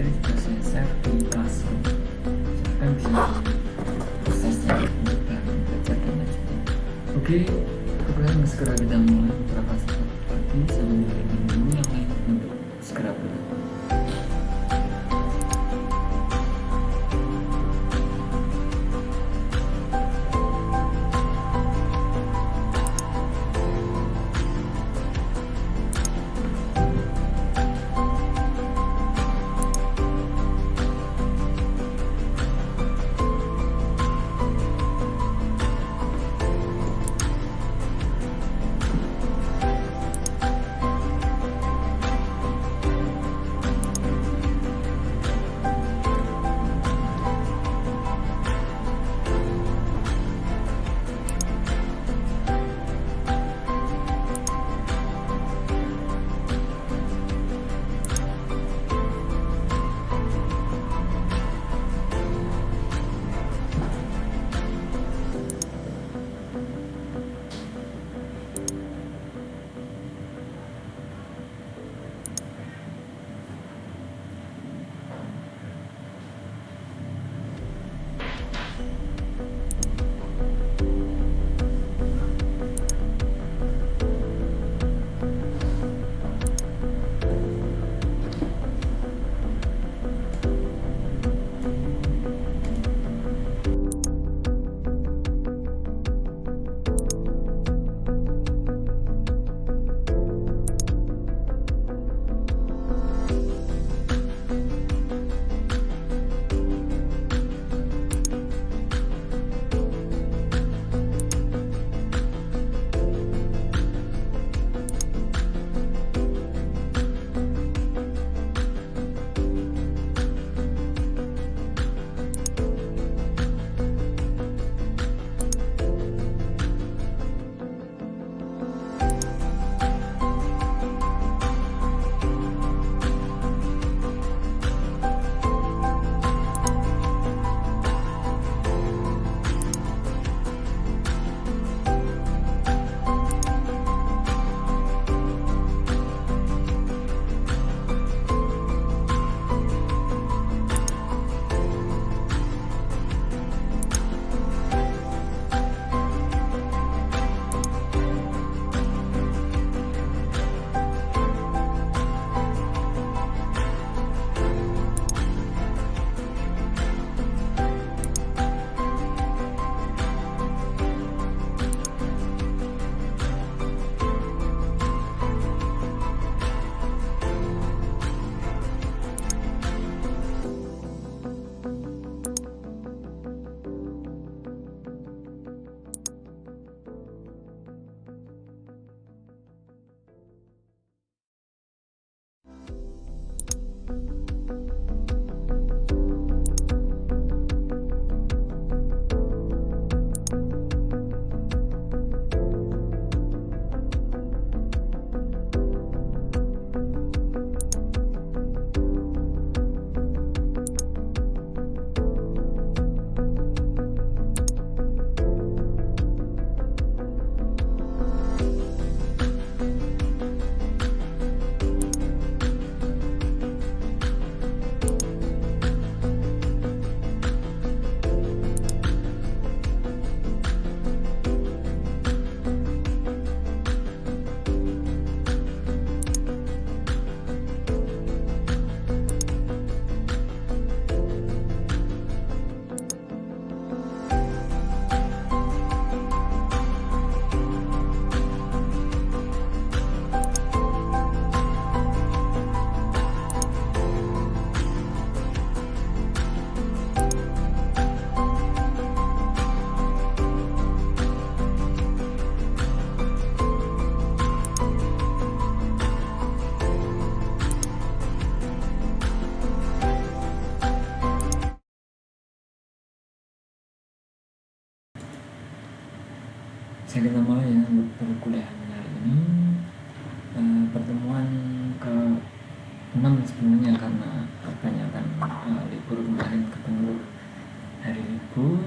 juga saya share di Classroom, kan bisa aksesnya mudah belajar dan lain sebagainya. Oke, kemudian segera kita mulai beberapa saat lagi sambil menunggu yang lain untuk segera berlalu. Saya kita mulai ya untuk perkuliahan hari ini, pertemuan ke-6 sebenarnya, karena kebanyakan libur kemarin ketemu hari libur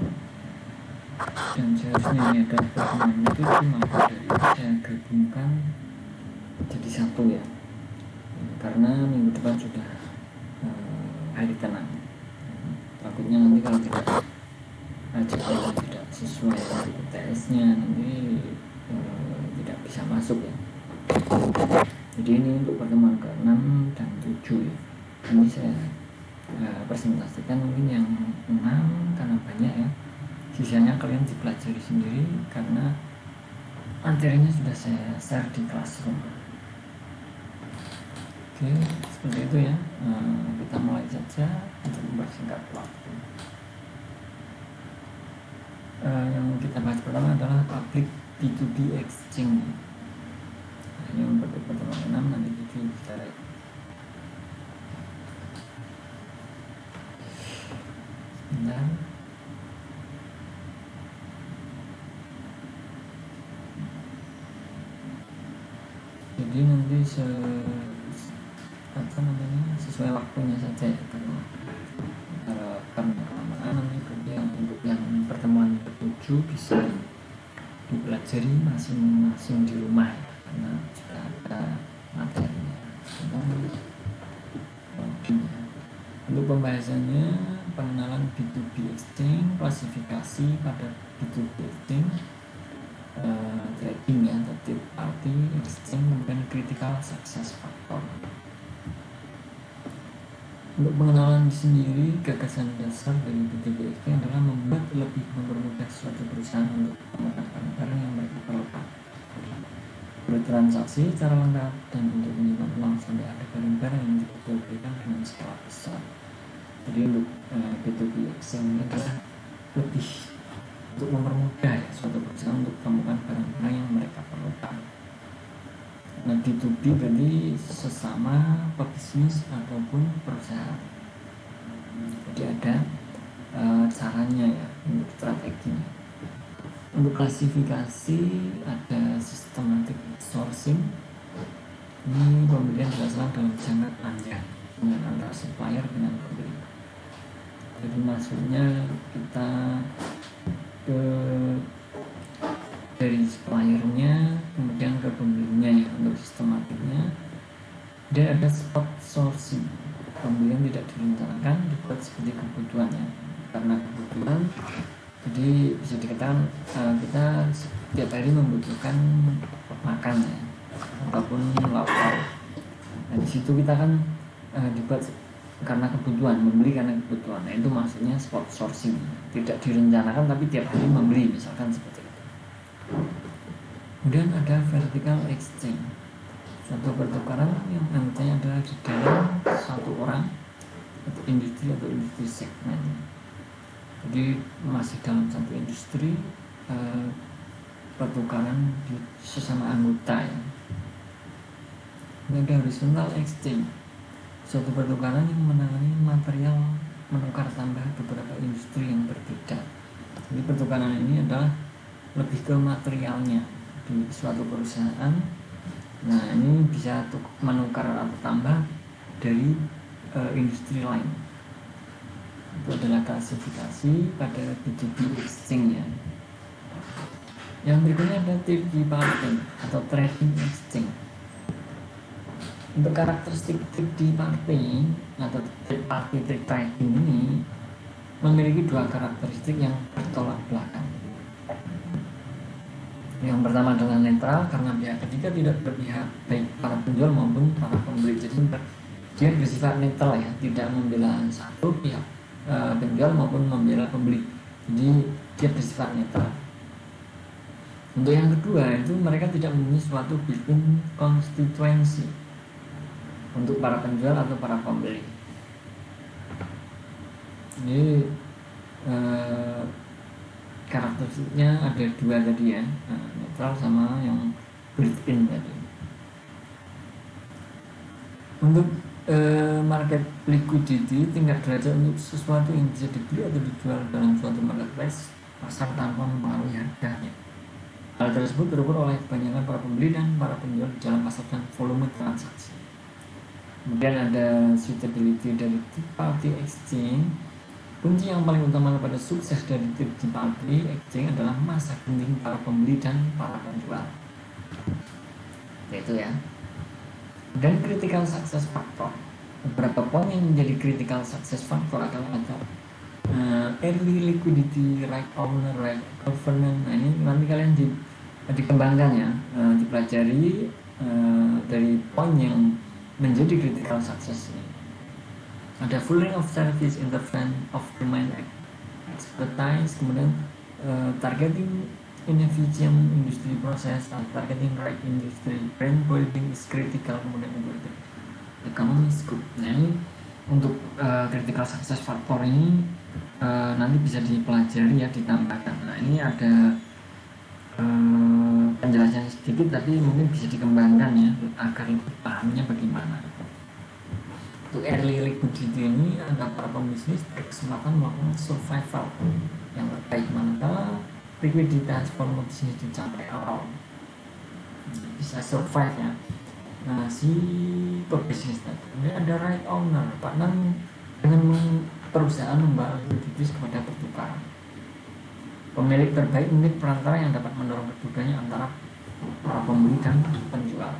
dan seharusnya ini ada pertemuan itu, maka dari itu saya gabungkan jadi satu ya, karena minggu depan sudah hari tenang. Takutnya nanti kalau tidak sesuai TS-nya nanti tidak bisa masuk ya. Jadi ini untuk pertemuan ke-6 dan 7 ya. Nanti saya presentasikan mungkin yang 6 karena banyak ya. Sisanya kalian dipelajari sendiri karena materinya sudah saya share di Classroom. Oke, seperti itu ya. Kita mulai saja untuk mempersingkat waktu. Yang kita bahas pertama adalah public B2B exchange. Ini untuk pertemuan 6 nanti kita sebentar. Jadi nanti sesuai waktunya saja ya, karena kelamaan nanti untuk yang pertemuan ke-7 bisa dipelajari masing-masing di rumah ya, karena sudah ada materinya. Untuk pembahasannya, pengenalan B2B exchange, klasifikasi pada B2B exchange, trading ya, third party exchange, kemudian critical success factor. Untuk pengenalan sendiri, gagasan dasar dari B2B exchange adalah membuat lebih mempermudah suatu perusahaan untuk memenuhi barang yang mereka perlukan, bertransaksi secara lengkap, dan untuk menyimpan uang sampai ada barang-barang yang diperbolehkan dengan skala besar. Jadi untuk B2B exchange ini adalah lebih untuk mempermudah ya, suatu perusahaan untuk menemukan barang-barang yang mereka perlukan. Nah, B2B berarti sesama pebisnis ataupun perusahaan. Jadi ada caranya ya untuk strateginya. Untuk klasifikasi ada systematic sourcing. Ini pembelian dilaksanakan dalam jangka panjang dengan antara supplier dengan pembeli. Jadi maksudnya kita dari suppliernya kemudian ke pembelinya ya. Untuk sistematiknya dan ada spot sourcing, pembelian tidak direncanakan, dibuat seperti kebutuhannya karena kebutuhan. Jadi bisa dikatakan kita setiap hari membutuhkan makan ya, ataupun lauk. Nah di situ kita kan dibuat karena kebutuhan, membeli karena kebutuhan. Nah itu maksudnya spot sourcing, tidak direncanakan tapi tiap hari membeli, misalkan seperti itu. Kemudian ada vertical exchange, suatu pertukaran yang nantinya adalah di dalam satu orang atau industri segmen. Jadi masih dalam satu industri, pertukaran di sesama anggota ya. Ini ada horizontal exchange, suatu pertukaran yang menangani material menukar tambah beberapa industri yang berbeda. Jadi pertukaran ini adalah lebih ke materialnya di suatu perusahaan. Nah ini bisa menukar atau tambah dari industri lain. Itu adalah klasifikasi pada B2B exchange ya. Yang berikutnya ada third party atau trading exchange. Untuk karakteristik third party atau third party trading ini memiliki dua karakteristik yang bertolak belakang. Yang pertama adalah netral karena pihak ketiga tidak berpihak baik para penjual maupun para pembeli. Jadi dia bersifat netral ya, tidak membela satu pihak penjual maupun membela pembeli. Jadi dia bersifat netral. Untuk yang kedua itu mereka tidak mempunyai suatu built-in constituency untuk para penjual atau para pembeli. Ini karakteristiknya ada dua tadi ya, netral sama yang built-in tadi. Untuk market liquidity, tingkat derajat untuk sesuatu yang bisa dibeli atau dijual dalam suatu marketplace pasar tanpa mempengaruhi harganya. Hal tersebut terukur oleh kebanyakan para pembeli dan para penjual di dalam pasar dan volume transaksi. Kemudian ada suitability dari third party exchange. Kunci yang paling utama pada sukses dari third party exchange adalah masa genting para pembeli dan para penjual. Itu ya. Dan critical success factor. beberapa poin yang menjadi critical success factor adalah ada early liquidity, right owner, right governance. Nah ini nanti kalian dikembangkan ya, dipelajari dari poin yang menjadi critical success ini. Ada full range of service, intervention of domain expertise, kemudian targeting inefficient industry process, targeting right industry, brand building is critical, kemudian itu economy scope. Nah ini untuk critical success factor ini nanti bisa dipelajari ya, ditambahkan. Nah ini ada penjelasan sedikit tapi mungkin bisa dikembangkan ya agar lebih pahamnya bagaimana. Untuk early liquidity ini ada para pembisnis berkesempatan melakukan survival yang terbaik manakala likuiditas volume bisnis dicapai awal, bisa survive ya. Nah si pebisnis tadi ini ada right owner, partner dengan perusahaan membawa likuiditas kepada pertukaran. Pemilik terbaik unit perantara yang dapat mendorong kedudukannya antara para pembeli dan penjual.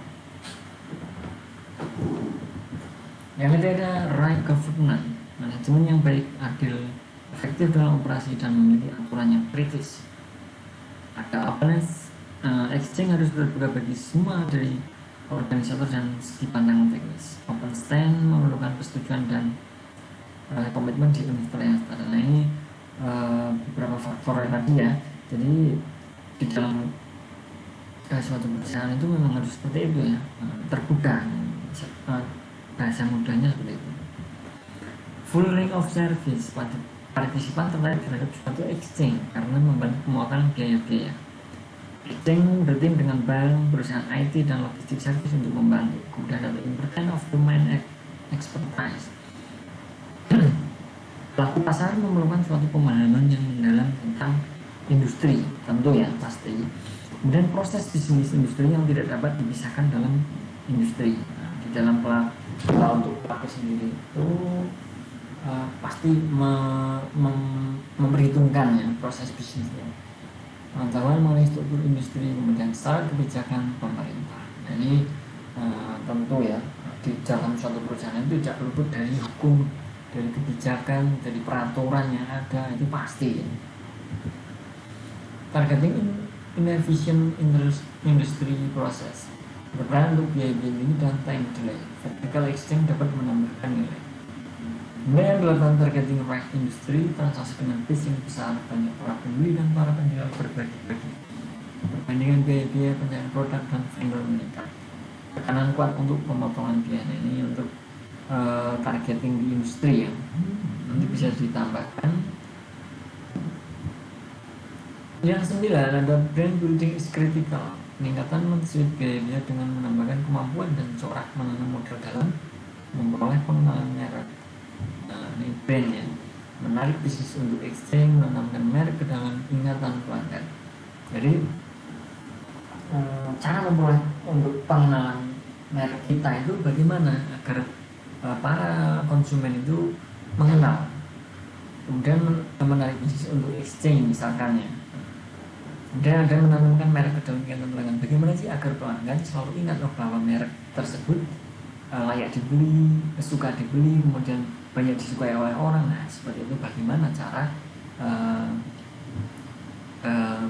Yang ketiga ada right governance, manajemen yang baik, adil, efektif dalam operasi dan memiliki aturan yang kritis. Ada openness, exchange harus terbuka bagi semua dari organisator dan segi pandangan teknis. Open stand memerlukan persetujuan dan komitmen di investor yang setara. Nah ini beberapa faktor yang tadi ya. Jadi di dalam suatu perusahaan itu memang harus seperti itu ya, terbuka, bahasa mudahnya seperti itu. Full range of service, partisipan tertarik terhadap suatu exchange karena membantu pemotongan biaya-biaya. Exchange rutin dengan bank, perusahaan IT dan logistik service untuk membantu. Kemudian ada important of domain expertise. Pelaku pasar memerlukan suatu pemahaman yang mendalam tentang industri, tentu ya pasti. Kemudian proses bisnis industri yang tidak dapat dipisahkan dalam industri. Nah, di dalam untuk pelaku sendiri itu pasti memperhitungkan ya proses bisnisnya, pengetahuan mengenai struktur industri, kemudian strategi kebijakan pemerintah. Jadi tentu ya di dalam suatu perusahaan itu tidak luput dari hukum, dari kebijakan, dari peraturan yang ada, itu pasti ya. Targeting inefficient industry process berperan untuk biaya-biaya tinggi dan time delay. Vertical exchange dapat menambahkan nilai. Kemudian dilakukan targeting right industry, transaksi dengan base yang besar, banyak para pembeli dan para penjual berbagi-bagi. Perbandingan biaya-biaya pencarian produk dan vendor meningkat. Tekanan kuat untuk pemotongan biaya. Ini untuk targeting di industri ya. Nanti bisa ditambahkan. Yang 9 ada brand building is critical. Peningkatan mensuit biaya dengan menambahkan kemampuan dan corak menanam modal dalam memperoleh pengenalan merek. Nah, ini brand ya, menarik bisnis untuk exchange, menanamkan merek ke dalam ingatan pelanggan. Jadi cara memperoleh untuk pengenalan merek kita itu bagaimana agar para konsumen itu mengenal, kemudian menarik bisnis untuk exchange misalkan ya. Dan ada menanamkan merek ke dalam ingatan pelanggan. Bagaimana sih agar pelanggan selalu ingat bahwa merek tersebut layak dibeli, suka dibeli, kemudian banyak disukai oleh orang. Nah seperti itu bagaimana cara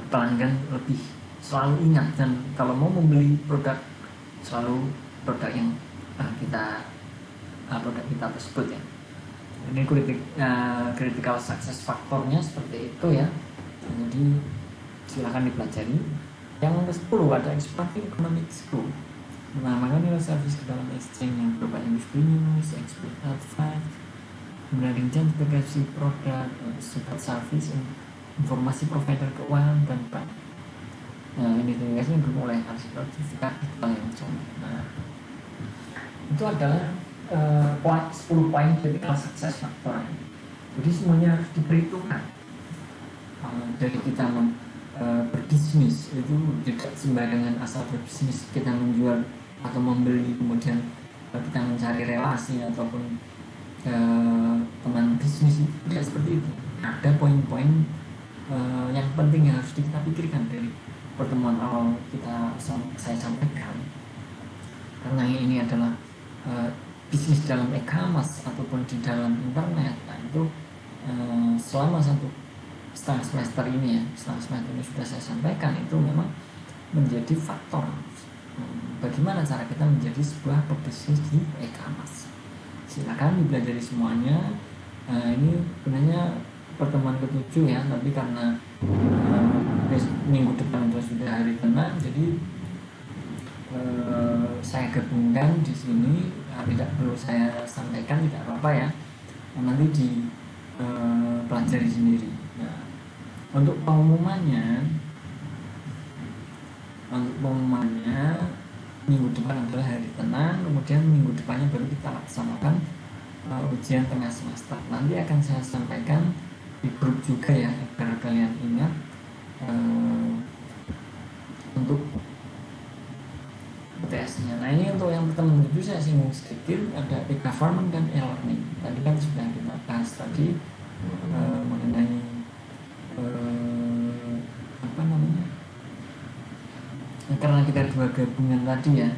pelanggan lebih selalu ingat, dan kalau mau membeli produk selalu produk yang produk kita tersebut ya. Ini critical success faktornya seperti itu ya. Jadi silahkan dipelajari. Yang ke-10 ada expanding economic scope, menambahkan nilai service ke dalam exchange yang berupa industri news, expert advice, kemudian rincian spesifikasi produk, support service, informasi provider keuangan dan bank. Nah ini tugasnya bermulai arsitektur sertifikat yang contoh. Nah itu adalah 10 poin critical success factor. Jadi semuanya harus diperhitungkan dari kita berbisnis. Itu tidak sembarangan asal berbisnis kita menjual atau membeli kemudian kita mencari relasi ataupun teman bisnis, tidak seperti itu. Ada poin-poin yang penting yang harus kita pikirkan dari pertemuan awal saya sampaikan, karena ini adalah bisnis dalam e-commerce ataupun di dalam internet. Nah itu selama 1,5 semester ini ya, setengah semester ini sudah saya sampaikan, itu memang menjadi faktor bagaimana cara kita menjadi sebuah pebisnis di e-commerce. Silakan dipelajari semuanya. Ini sebenarnya pertemuan ke-7 ya, tapi karena minggu depan sudah hari tenang, jadi saya gabungkan di sini. Tidak perlu saya sampaikan, tidak apa-apa ya, nanti dipelajari sendiri. Nah, untuk pengumumannya minggu depan adalah hari tenang, kemudian minggu depannya baru kita laksanakan ujian tengah semester. Nanti akan saya sampaikan di grup juga ya, agar kalian ingat untuk UTS-nya. Nah ini untuk yang pertemuan itu saya singgung sedikit, ada e-government dan e-learning. Tadi kan sudah kita bahas tadi mengenai karena kita dua gabungan tadi ya,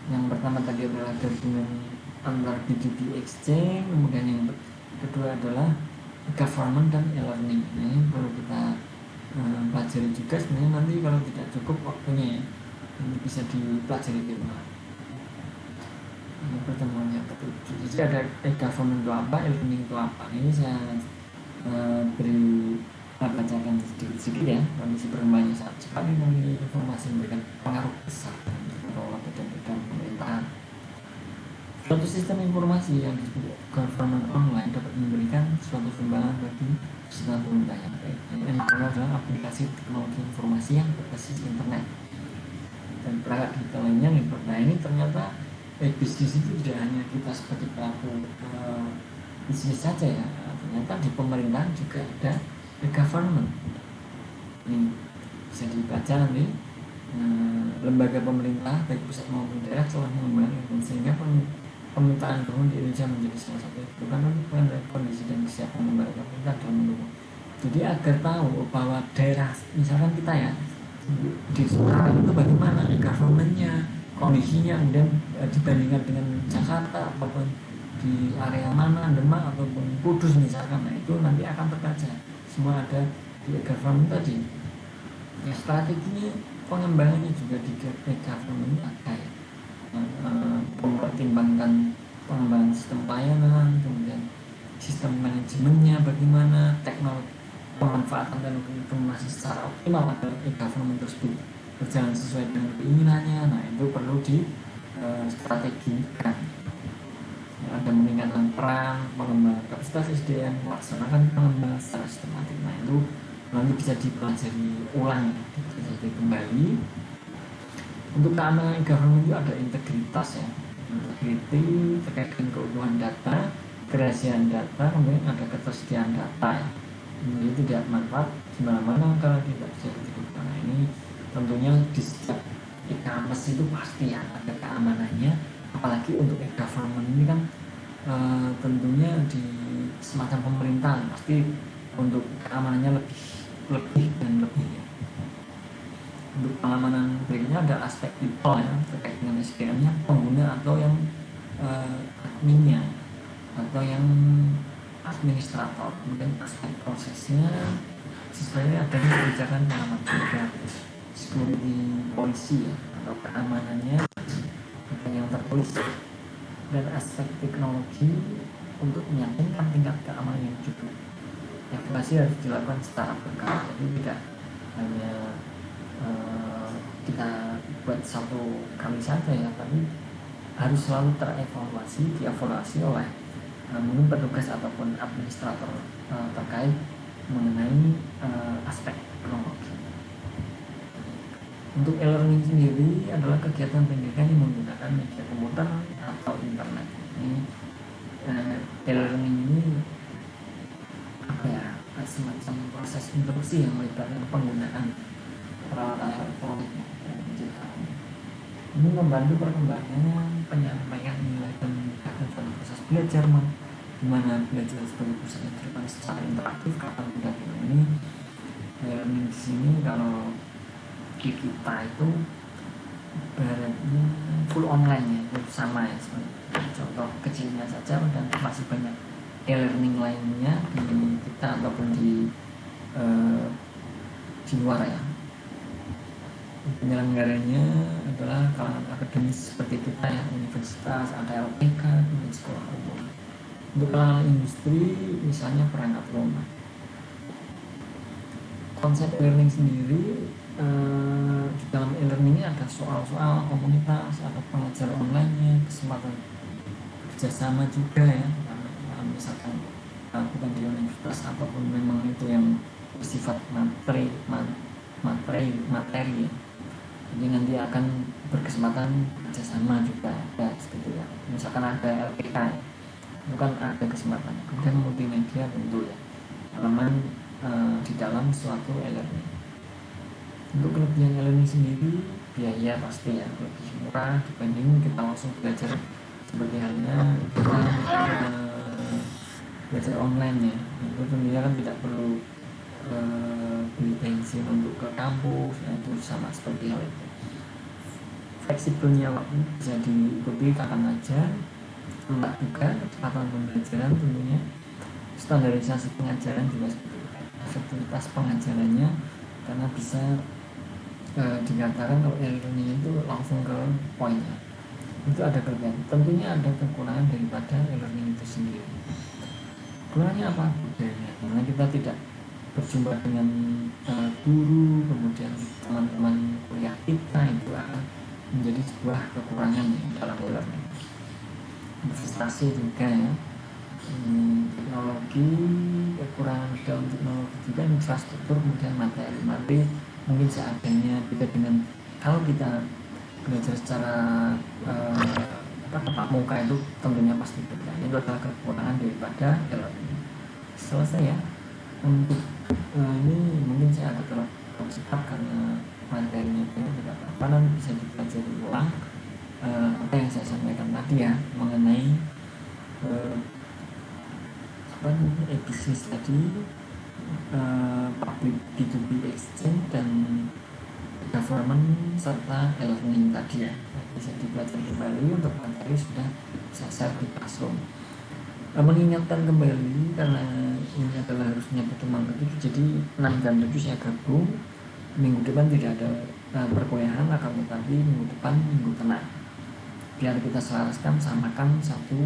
yang pertama tadi adalah gabungan antar B2B exchange, kemudian yang kedua adalah government dan e-learning. Nah ini perlu kita pelajari juga sebenarnya, nanti kalau tidak cukup waktunya ya, ini bisa dipelajari di rumah. Ini pertemuannya ketujuh. Jadi ada e-government itu apa, e-learning itu apa. Ini saya beri bacakan sedikit ya, kondisi perkembangannya saat cepat ini informasi memberikan pengaruh besar terhadap badan-badan pemerintahan. Suatu sistem informasi yang disebut government online dapat memberikan suatu sumbangan bagi peserta pemerintah yang baik. Yang pertama adalah aplikasi teknologi informasi yang berbasis internet dan perangkat digital lainnya. Nah ini ternyata bisnis itu tidak hanya kita sebagai pelaku bisnis saja ya, ternyata di pemerintahan juga ada e-government. Ini bisa dibaca nanti. Lembaga pemerintah baik pusat maupun daerah telah mengembangkan sehingga pemetaan bangun di Indonesia menjadi salah satu bukan kondisi dan kesiapan lembaga pemerintah dalam mendukung. Jadi agar tahu bahwa daerah misalkan kita ya di Semarang itu bagaimana e-governmentnya, kondisinya, kemudian dibandingkan dengan Jakarta ataupun di area mana, Demak ataupun Kudus misalkan, nah itu nanti akan terbaca semua ada di e-government tadi. Ya, strateginya pengembangannya juga di e-government ada ya, mempertimbangkan pengembangan sistem pelayanan, kemudian sistem manajemennya bagaimana, teknologi pemanfaatan dan informasi secara optimal agar e-government tersebut berjalan sesuai dengan keinginannya. Nah itu perlu di strategikan. Ada meningkatkan peran, pengembangan kapasitas SDM, melaksanakan pengembangan secara sistematik. Nah itu nanti bisa dipelajari ulang, dipelajari kembali. Untuk keamanan e-government itu ada integritas ya, integriti terkait dengan keutuhan data, kerahasiaan data, kemudian ada ketersediaan data ya. Jadi tidak manfaat di mana-mana kalau tidak bisa diterima. Nah ini tentunya di setiap e-commerce itu pasti ya ada keamanannya, apalagi untuk e-government ini kan tentunya di semacam pemerintahan pasti untuk keamanannya lebih dan lebih ya. Untuk pengamanan berikutnya ada aspek people ya, terkait dengan SDM-nya, pengguna atau yang adminnya atau yang administrator, kemudian aspek prosesnya sesuai adanya kebijakan pengaman juga, security polisi ya, atau keamanannya yang tertulis, dan aspek teknologi untuk meyakinkan tingkat keamanan yang cukup. Evaluasi harus dilakukan secara berkala, jadi tidak hanya kita buat satu kali saja ya, tapi harus selalu dievaluasi oleh mungkin petugas ataupun administrator terkait mengenai aspek teknologi. Untuk e-learning sendiri adalah kegiatan pendidikan yang menggunakan media komputer atau internet. Ini e-learning ini apa ya, semacam proses instruksi yang melibatkan penggunaan peralatan elektronik dan digital. Ini membantu perkembangan penyampaian nilai dan meningkatkan proses belajar, di mana belajar sebagai proses yang terlibat secara interaktif. Kapan mudah ini e-learning di sini kalau di kita itu ibaratnya full online ya, itu sama ya sebenarnya. Contoh kecilnya saja dan masih banyak e-learning lainnya di kita ataupun eh, di luar ya. Penyelenggaranya adalah kalangan akademis seperti kita ya, universitas, ada LPK, dan sekolah umum. Untuk kalangan industri misalnya perangkat lunak. Konsep learning sendiri di dalam e-learning ini ada soal-soal komunitas, ada pengajar online-nya, kesempatan kerjasama juga ya. Misalkan bukan di universitas apapun memang itu yang bersifat materi ya. Jadi nanti akan berkesempatan kerjasama juga ya, seperti ya. Misalkan ada LPK ya, itu kan ada kesempatan. Kemudian multimedia tentu ya, elemen di dalam suatu e-learning. Untuk kelebihan e-learning sendiri, biaya pasti ya lebih murah dibanding kita langsung belajar seperti halnya kita belajar online ya. Itu tentunya kan tidak perlu beli bensin untuk ke kampus, itu sama seperti hal itu. Fleksibelnya waktu bisa diikuti kapan aja, enggak juga kecepatan pembelajaran tentunya, standarisasi pengajaran juga seperti itu, efektivitas pengajarannya karena bisa dikatakan kalau e-learning itu langsung ke poinnya. Itu ada kelebihan, tentunya ada kekurangan daripada e-learning itu sendiri. Kekurangannya apa? Budaya, karena kita tidak berjumpa dengan guru, kemudian teman-teman kuliah kita, itu akan menjadi sebuah kekurangan ya, dalam e-learning. Investasi juga ya, teknologi, kekurangan dalam teknologi juga, infrastruktur, kemudian materi mungkin seadanya. Beda dengan kalau kita belajar secara tatap muka, itu tentunya pasti beda. Itu adalah kekurangan daripada e-learning. Selesai ya. Untuk ini mungkin saya agak terlalu cepat karena materinya tidak apa, nanti bisa dipelajari ulang apa yang saya sampaikan tadi ya mengenai bisnis tadi, public B2B exchange dan government serta e-learning tadi ya, bisa dipelajari kembali. Untuk materi sudah saya share di classroom. Mengingatkan kembali karena ini adalah harusnya pertemuan ke-7, jadi 6 dan 7 saya gabung. Minggu depan tidak ada perkuliahan, akan tetapi minggu depan minggu tenang, biar kita selaraskan, samakan satu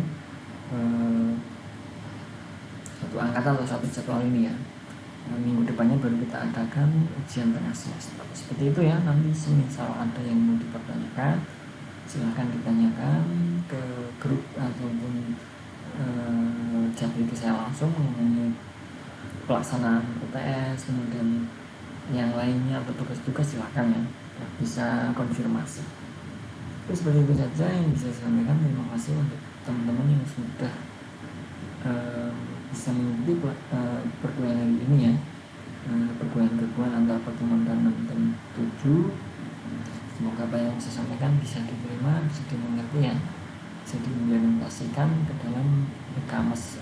angkatan atau satu jadwal ini ya. Minggu depannya baru kita adakan ujian tengah semester. Seperti itu ya. Nanti semisal ada yang mau dipertanyakan, silahkan ditanyakan ke grup ataupun japri ke saya langsung mengenai pelaksanaan UTS, kemudian yang lainnya atau tugas-tugas, silahkan ya, bisa konfirmasi. Terus seperti itu saja yang bisa saya sampaikan. Terima kasih untuk teman-teman yang sudah bisa mengikuti perkuliahan hari ini ya, perkuliahan antara pertemuan 6 dan 7. Semoga apa yang saya sampaikan bisa diterima, bisa dimengerti ya, bisa diimplementasikan ke dalam e-commerce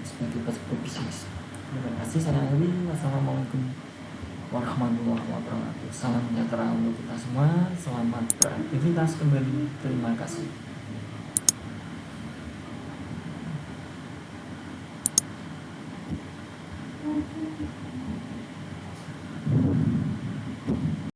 sebagai peserta bisnis. Terima kasih. Saya akhiri. Wassalamualaikum warahmatullahi wabarakatuh. Salam sejahtera untuk kita semua. Selamat beraktivitas kembali. Terima kasih.